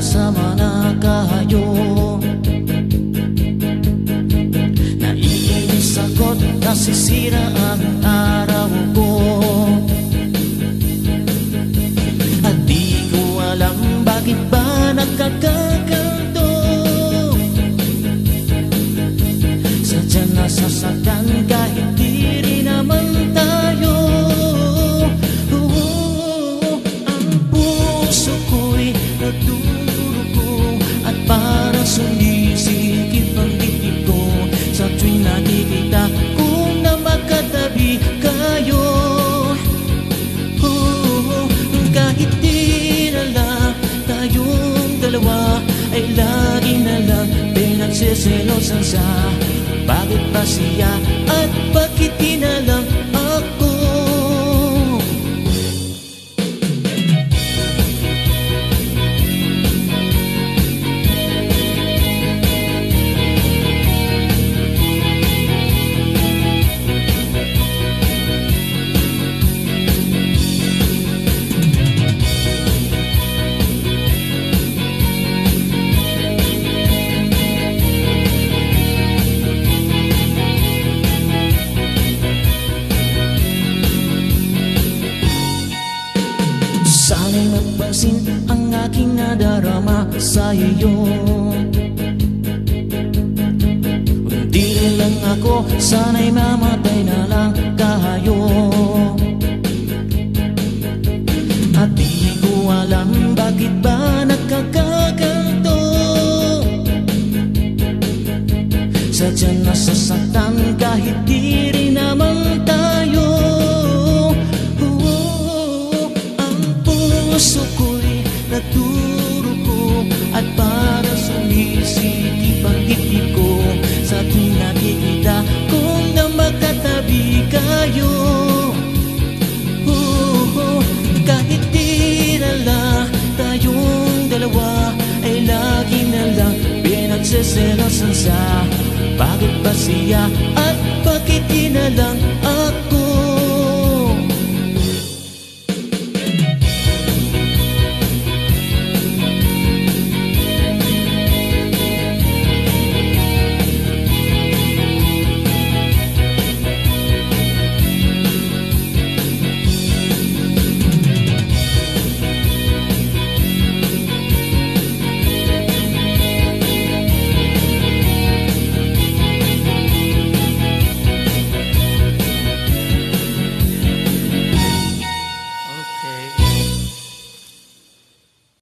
magkasama na kayo. Naiinis ako't nasisira ang araw ko, at di ko alam bakit ba nagkakaganto. Sadyang nasasaktan kahit di rin naman tayo. Ang puso ko'y nagdurugo at parang sumisikip ang dibdib ko sa tuwing nakikita kung na magkatabi kayo. Kahit di na lang tayong dalawa ay lagi na lang pinagsiselosan siya. Bakit ba siya at bakit di na lang ako? Sana'y magpansin ang aking nadarama sa iyo. Hindi rin lang ako, sana'y mamatay na lang kayo. At di ko alam bakit ba nagkakaganto. Sadyang nasasaktan kahit di rin naman tayo. Puso ko'y nagdurugo at parang sumisikip ang dibdib ko sa tuwing nakikita kung na magkatabi kayo. Kahit di na lang tayong dalawa ay lagi na lang pinagsiselosan siya. Bakit ba siya at bakit di na lang